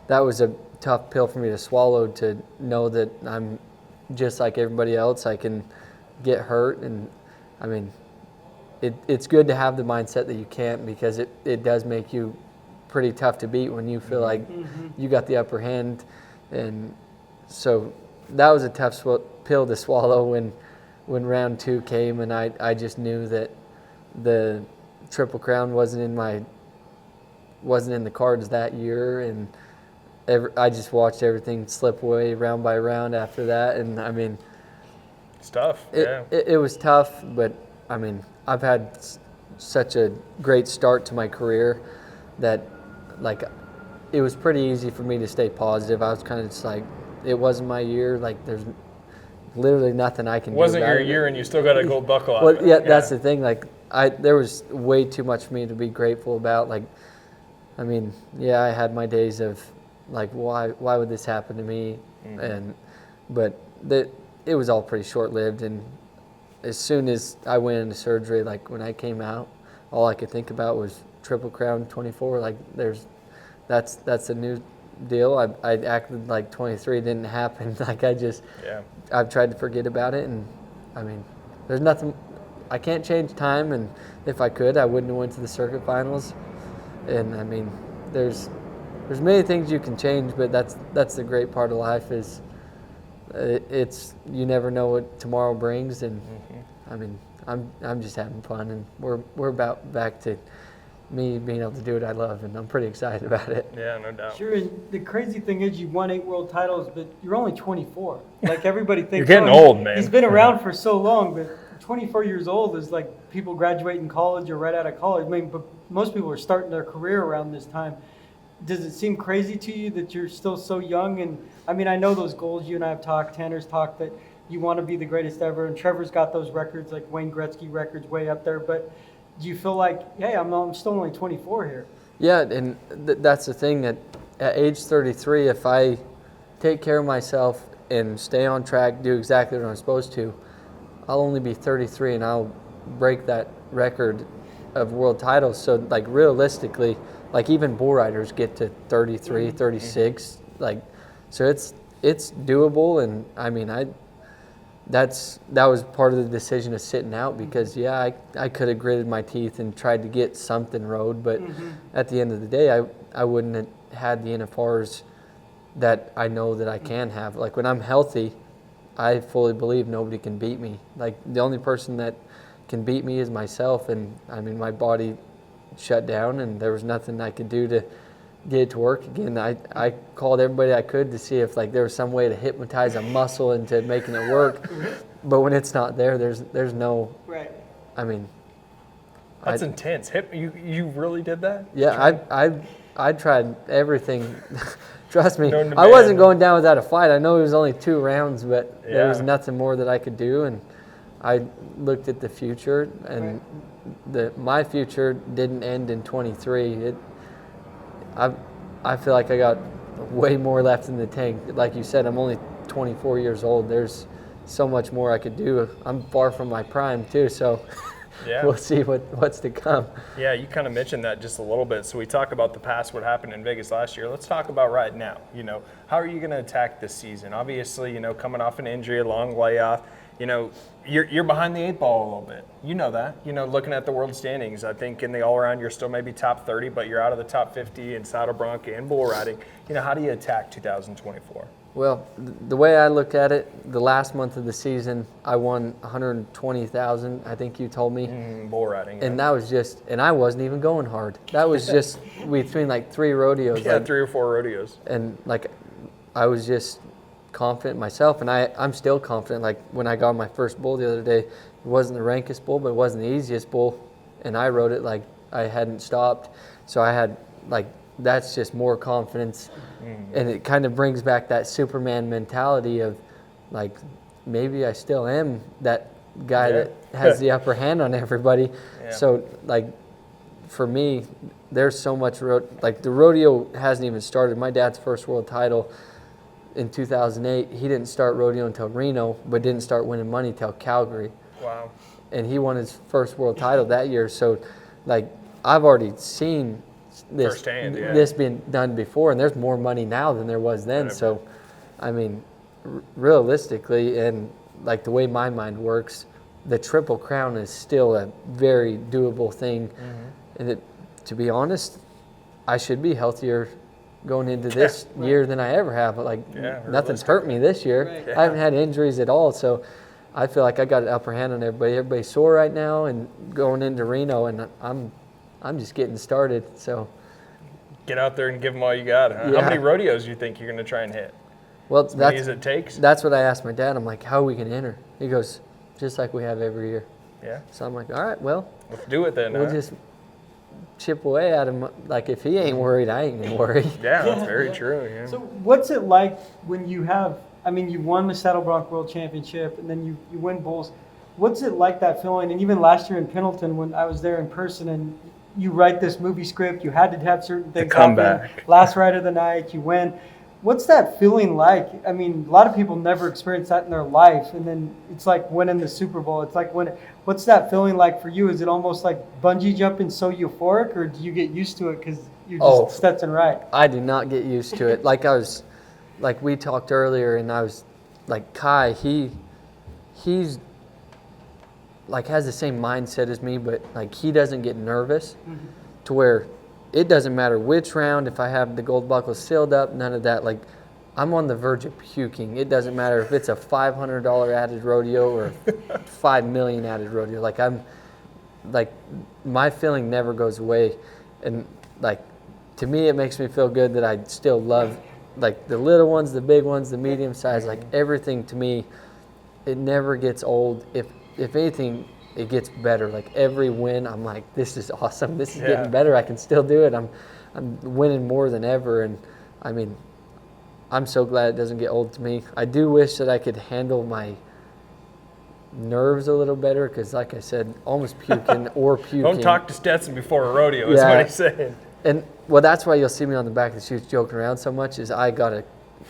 that was a tough pill for me to swallow, to know that I'm just like everybody else. I can get hurt, and I mean, it's good to have the mindset that you can't, because it does make you pretty tough to beat when you feel like you got the upper hand. And so that was a tough pill to swallow when round 2 came, and I just knew that the Triple Crown wasn't in the cards that year, and I just watched everything slip away round by round after that. And I mean, it's tough. It was tough, but I mean, I've had such a great start to my career that, like, it was pretty easy for me to stay positive. I was kind of just like, it wasn't my year. Like, there's literally nothing I can do. Wasn't your year, and you still got a gold buckle out of it. Yeah, that's the thing. Like, there was way too much for me to be grateful about. Like, I mean, yeah, I had my days of like, why would this happen to me? But it was all pretty short-lived. And as soon as I went into surgery, like when I came out, all I could think about was Triple Crown 24. Like, that's a new deal. I acted like 23 didn't happen. Like, I've tried to forget about it. And I mean, there's nothing, I can't change time. And if I could, I wouldn't have went to the circuit finals. And I mean, there's many things you can change, but that's the great part of life, is it's, you never know what tomorrow brings. And I mean, I'm just having fun, and we're about back to me being able to do what I love, and I'm pretty excited about it. Yeah, no doubt. Sure, and the crazy thing is you won 8 world titles, but you're only 24. Like, everybody thinks you're getting old, man. He's been around for so long, but 24 years old is like people graduating college or right out of college. I mean, but most people are starting their career around this time. Does it seem crazy to you that you're still so young? And I mean, I know those goals you and I have talked, Tanner's talked, that you want to be the greatest ever, and Trevor's got those records, like Wayne Gretzky records, way up there. But do you feel like, hey, I'm still only 24 here? Yeah, and that's the thing, that at age 33, if I take care of myself and stay on track, do exactly what I'm supposed to, I'll only be 33 and I'll break that record of world titles. So, like, realistically, like, even bull riders get to 33, 36. Like, so it's doable. And I mean, that was part of the decision of sitting out, because I could have gritted my teeth and tried to get something rode, but at the end of the day, I wouldn't have had the NFRs that I know that I can have. Like, when I'm healthy, I fully believe nobody can beat me. Like, the only person that can beat me is myself. And I mean, my body shut down, and there was nothing I could do to get it to work again. I called everybody I could to see if, like, there was some way to hypnotize a muscle into making it work. But when it's not there, there's no. Right. I mean, that's intense. You really did that? Yeah, I tried everything. Trust me, I wasn't going down without a fight. I know it was only 2 rounds, but there was nothing more that I could do. And I looked at the future, and my future didn't end in 23. I feel like I got way more left in the tank. Like you said, I'm only 24 years old. There's so much more I could do. I'm far from my prime too, so Yeah. we'll see what's to come. Yeah, you kind of mentioned that just a little bit. So we talk about the past, what happened in Vegas last year. Let's talk about right now. You know, how are you going to attack this season? Obviously, you know, coming off an injury, a long layoff, you know, you're behind the 8 ball a little bit. You know that. You know, looking at the world standings, I think in the all-around you're still maybe top 30, but you're out of the top 50 in saddle bronc and bull riding. You know, how do you attack 2024? Well, the way I look at it, the last month of the season, I won 120,000. I think you told me. Bull riding. Yeah. And that was just, and I wasn't even going hard. That was just between like 3 rodeos. Yeah, like, 3 or 4 rodeos. And like, I was just confident in myself, and I'm still confident. Like when I got my first bull the other day, it wasn't the rankest bull, but it wasn't the easiest bull, and I rode it like I hadn't stopped. So I had like, that's just more confidence. And it kind of brings back that Superman mentality of like, maybe I still am that guy that has the upper hand on everybody. Yeah. So like, for me, there's so much like the rodeo hasn't even started. My dad's first world title in 2008, he didn't start rodeo until Reno, but didn't start winning money till Calgary. Wow. And he won his first world title that year. So like, I've already seen this firsthand, yeah. this being done before, and there's more money now than there was then. So I mean, realistically, and like the way my mind works, the Triple Crown is still a very doable thing. And to be honest, I should be healthier going into this year than I ever have. But like, nothing's hurt me this year. I haven't had injuries at all, so I feel like I got an upper hand on everybody. Everybody's sore right now, and going into Reno, and I'm just getting started. So get out there and give them all you got. Huh? Yeah. How many rodeos do you think you're going to try and hit? Well, as many as it takes. That's what I asked my dad. I'm like, how are we going to enter? He goes, just like we have every year. Yeah. So I'm like, all right, well, let's do it then. We'll just chip away at him. Like, if he ain't worried, I ain't gonna worry. Yeah, that's very true. Yeah. So what's it like when you have, I mean, you won the Saddle Bronc World Championship, and then you win bulls. What's it like, that feeling? And even last year in Pendleton, when I was there in person, and you write this movie script, you had to have certain things happen. Last ride of the night, you win. What's that feeling like? I mean, a lot of people never experience that in their life, and then it's like winning the Super Bowl. It's like what's that feeling like for you? Is it almost like bungee jumping so euphoric, or do you get used to it because you're just Stetson Wright? I do not get used to it. Like we talked earlier, and I was like, Kai, he's like has the same mindset as me, but like he doesn't get nervous to where it doesn't matter which round, if I have the gold buckle sealed up, none of that. Like, I'm on the verge of puking. It doesn't matter if it's a $500 added rodeo or $5 million added rodeo. Like, my feeling never goes away. And like, to me, it makes me feel good that I still love, like, the little ones, the big ones, the medium size, like everything to me, it never gets old. If anything, it gets better. Like every win, I'm like, this is awesome. This is getting better. I can still do it. I'm winning more than ever. And I mean, I'm so glad it doesn't get old to me. I do wish that I could handle my nerves a little better, because like I said, almost puking or puking. Don't talk to Stetson before a rodeo is what he's saying. And well, that's why you'll see me on the back of the chutes joking around so much, is I got to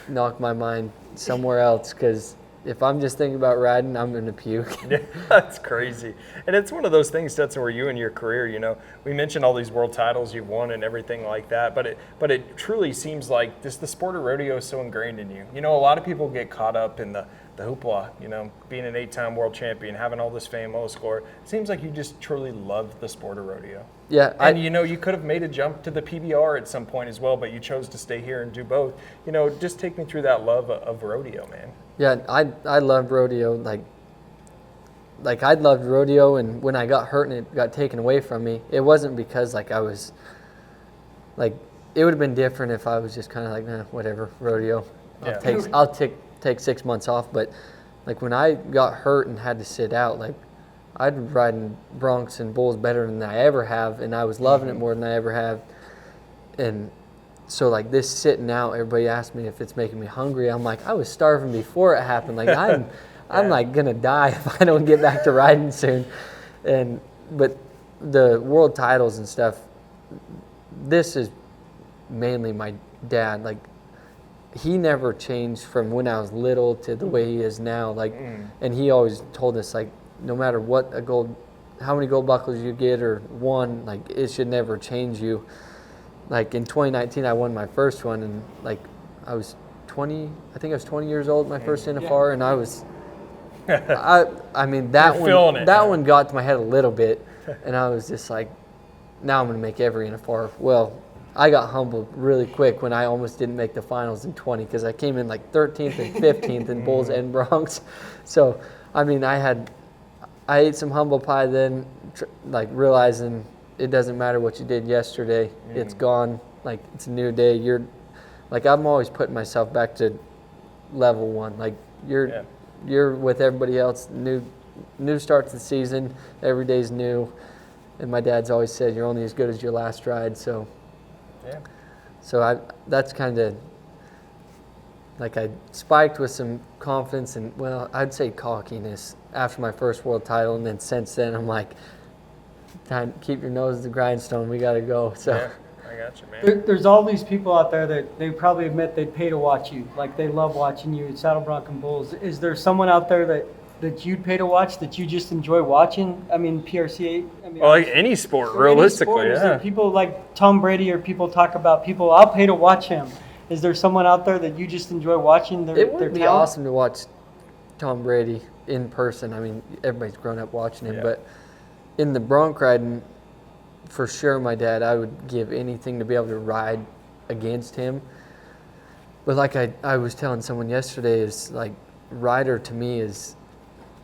knock my mind somewhere else, because if I'm just thinking about riding, I'm going to puke. Yeah, that's crazy. And it's one of those things, Stetson, where you in your career, you know, we mentioned all these world titles you've won and everything like that, but it truly seems like the sport of rodeo is so ingrained in you. You know, a lot of people get caught up in the hoopla, you know, being an 8-time world champion, having all this fame, all this glory. It seems like you just truly love the sport of rodeo. Yeah. And, you know, you could have made a jump to the PBR at some point as well, but you chose to stay here and do both. You know, just take me through that love of rodeo, man. Yeah, I loved rodeo. Like I loved rodeo, and when I got hurt and it got taken away from me, it wasn't because like I was, like, it would have been different if I was just kind of like, nah, whatever, rodeo. I'll take 6 months off. But like when I got hurt and had to sit out, like I'd been riding broncs and bulls better than I ever have, and I was loving it more than I ever have. And so like this sitting out, everybody asked me if it's making me hungry. I'm like, I was starving before it happened. Like I'm like gonna die if I don't get back to riding soon. But the world titles and stuff, this is mainly my dad. Like he never changed from when I was little to the way he is now. Like, and he always told us, like, no matter what a gold how many gold buckles you get or won, like it should never change you. Like in 2019, I won my first one, and like I was 20. I think I was 20 years old my first NFR, and I was. I mean that one got to my head a little bit, and I was just like, now I'm gonna make every NFR. Well, I got humbled really quick when I almost didn't make the finals in 20 because I came in like 13th and 15th in bulls and broncs. So I mean I ate some humble pie then, like realizing it doesn't matter what you did yesterday. It's gone. Like it's a new day. Like I'm always putting myself back to level one. Like you're with everybody else. New start to the season. Every day's new. And my dad's always said you're only as good as your last ride. So that's kind of like I spiked with some confidence and, well, I'd say cockiness after my first world title, and then since then I'm like, time keep your nose to the grindstone, we got to go. So I got you, man. There's all these people out there that they probably admit they'd pay to watch you, like they love watching you at Saddle Bronc and Bulls. Is there someone out there that you'd pay to watch that you just enjoy watching? I mean, PRCA. I mean, well, like any sport, realistically, Is there people like Tom Brady, or people talk about people, I'll pay to watch him? Is there someone out there that you just enjoy watching It would be awesome to watch Tom Brady in person. I mean, everybody's grown up watching him, but in the bronc riding, for sure, my dad, I would give anything to be able to ride against him. But like I was telling someone yesterday, is like Ryder to me is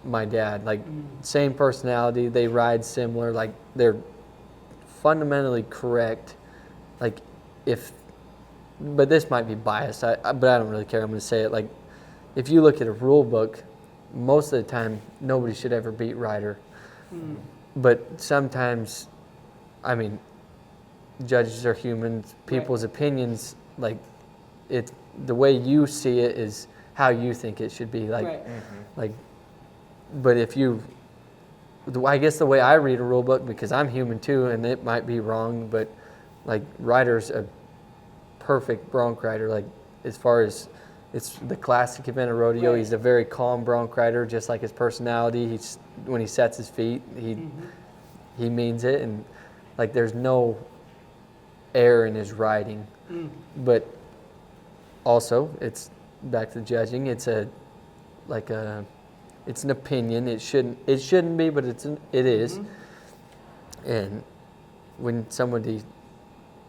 my dad. Like same personality, they ride similar, like they're fundamentally correct. Like but this might be biased, but I don't really care. I'm going to say it. Like if you look at a rule book, most of the time nobody should ever beat Ryder. But sometimes, I mean, judges are humans. People's opinions, like the way you see it is how you think it should be. Like, like, but I guess the way I read a rule book, because I'm human too, and it might be wrong, but like Ryder's a perfect bronc rider. Like as far as it's the classic event of rodeo, he's a very calm bronc rider, just like his personality. When he sets his feet, he means it, and like there's no air in his riding. But also, it's back to judging. It's an opinion. It shouldn't be, but it is. And when somebody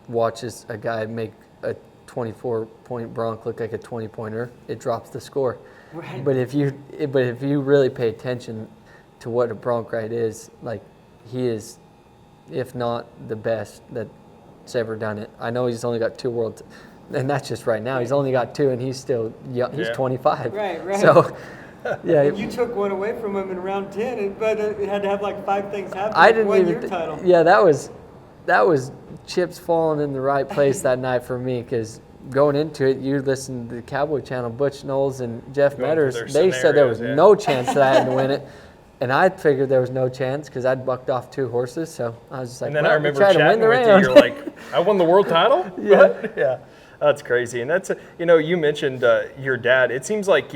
watches a guy make a 24-point bronc look like a 20-pointer, it drops the score. Right. But if you really pay attention to what a bronc ride is, like he is, if not the best that's ever done it. I know he's only got 2 world, and that's just right now. He's only got 2, and he's still young. He's 25. Right. So, yeah. And you took one away from him in round 10, but it had to have like 5 things happen. I didn't won even. Your title. Yeah, that was chips falling in the right place that night for me, because going into it, you listened to the Cowboy Channel, Butch Knowles and Jeff Metters. They said there was no chance that I had to win it. And I figured there was no chance because I'd bucked off 2 horses, so I was just like, and then I remember chatting with you. You're like, "I won the world title." Yeah, that's crazy. And that's you mentioned your dad. It seems like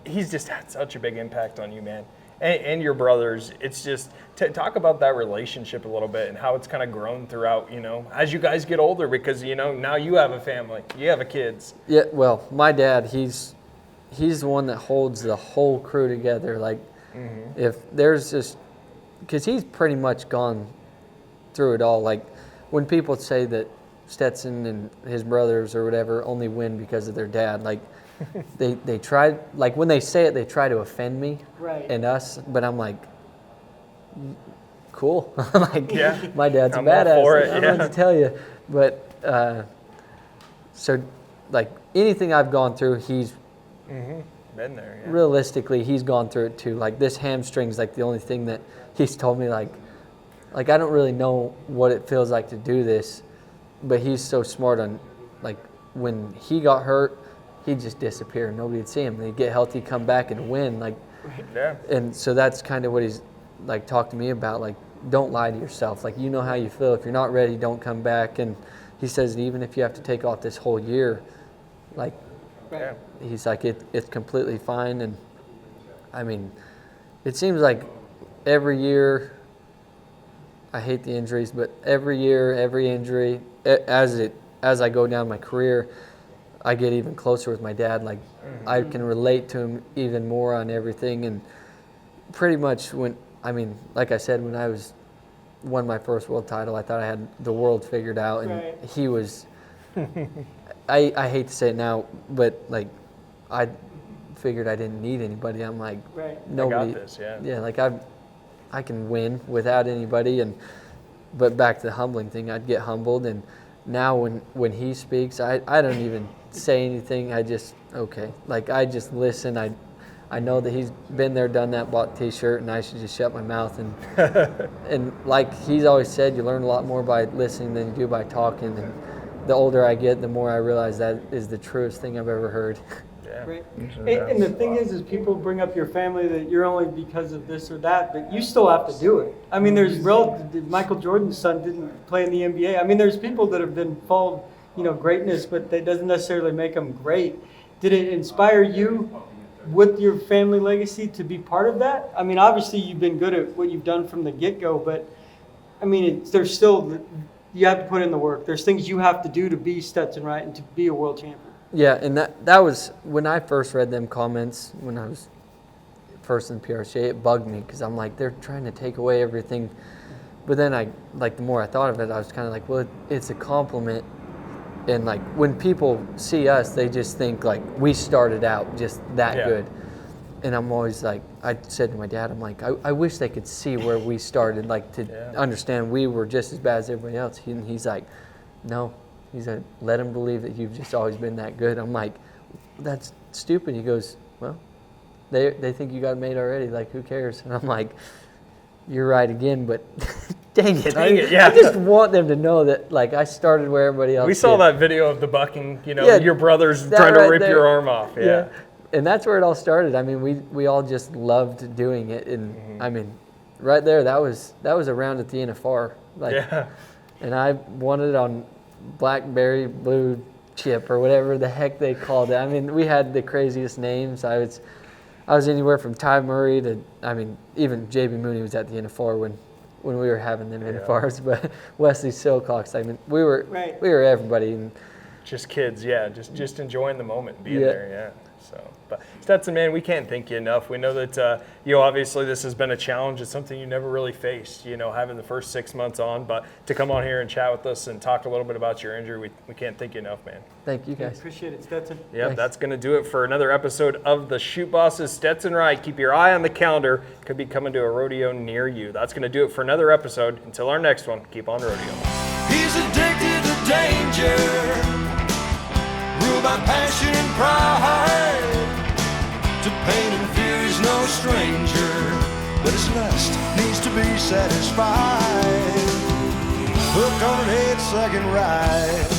he's just had such a big impact on you, man, and your brothers. It's just talk about that relationship a little bit and how it's kind of grown throughout. As you guys get older, because now you have a family, you have kids. Yeah, well, my dad, he's the one that holds the whole crew together, like. If there's just, because he's pretty much gone through it all. Like when people say that Stetson and his brothers or whatever only win because of their dad, like they try, like when they say it, they try to offend me and us, but I'm like, cool. Like, my dad's a badass. I don't know what to tell you. But so like anything I've gone through, he's been there. Yeah. Realistically, he's gone through it too. Like this hamstring's like the only thing that he's told me like I don't really know what it feels like to do this, but he's so smart on, like when he got hurt, he'd just disappear. Nobody'd see him. He'd get healthy, come back and win. Like, and so that's kind of what he's like talked to me about. Like, don't lie to yourself. Like, you know how you feel. If you're not ready, don't come back. And he says even if you have to take off this whole year, like. He's like, it's completely fine. And I mean, it seems like every year I hate the injuries, but every year, every injury, as I go down my career, I get even closer with my dad. Like, I can relate to him even more on everything. And pretty much like I said, when I won my first world title, I thought I had the world figured out, and he was. I hate to say it now, but like, I figured I didn't need anybody. I'm like, nobody. I got this, yeah. Yeah, like I can win without anybody, but back to the humbling thing, I'd get humbled, and now when he speaks, I don't even say anything. I just I just listen. I know that he's been there, done that, bought a T-shirt, and I should just shut my mouth. And like he's always said, you learn a lot more by listening than you do by talking. And the older I get, the more I realize that is the truest thing I've ever heard. Yeah. Right. And the thing is people bring up your family that you're only because of this or that, but you still have to do it. I mean, there's Michael Jordan's son didn't play in the NBA. I mean, there's people that have been called, greatness, but that doesn't necessarily make them great. Did it inspire you with your family legacy to be part of that? I mean, obviously you've been good at what you've done from the get-go, but I mean, there's still, you have to put in the work. There's things you have to do to be Stetson Wright and to be a world champion. Yeah, and that was, when I first read them comments, when I was first in PRCA, it bugged me because I'm like, they're trying to take away everything. But then the more I thought of it, I was kind of like, well, it's a compliment. And like, when people see us, they just think like we started out just that good. And I'm always like, I said to my dad, I'm like, I wish they could see where we started, like to understand we were just as bad as everybody else. He's like, no. He's like, let them believe that you've just always been that good. I'm like, that's stupid. He goes, well, they think you got made already. Like, who cares? And I'm like, you're right again, but dang it. I just want them to know that, like, I started where everybody else We saw did. that video of the bucking, your brothers trying to rip your arm off. Yeah. And that's where it all started. I mean, we all just loved doing it. And, I mean, right there, that was around at the NFR. And I won it on blackberry blue chip or whatever the heck they called it. I mean, we had the craziest names. I was anywhere from Ty Murray to, I mean, even JB Mooney was at the NFR when we were having them NFRs, but Wesley Silcox. I mean, we were everybody. And just kids, just enjoying the moment, being there, So, but Stetson, man, we can't thank you enough. We know that obviously this has been a challenge. It's something you never really faced, having the first 6 months on. But to come on here and chat with us and talk a little bit about your injury, we can't thank you enough, man. Thank you, guys. Appreciate it, Stetson. Yep, that's going to do it for another episode of the Chute Bosses. Stetson Wright, keep your eye on the calendar. Could be coming to a rodeo near you. That's going to do it for another episode. Until our next one, keep on rodeo. He's addicted to danger, ruled by passion and pride. To pain and fear he's no stranger, but his lust needs to be satisfied. Hooked on an 8-second ride.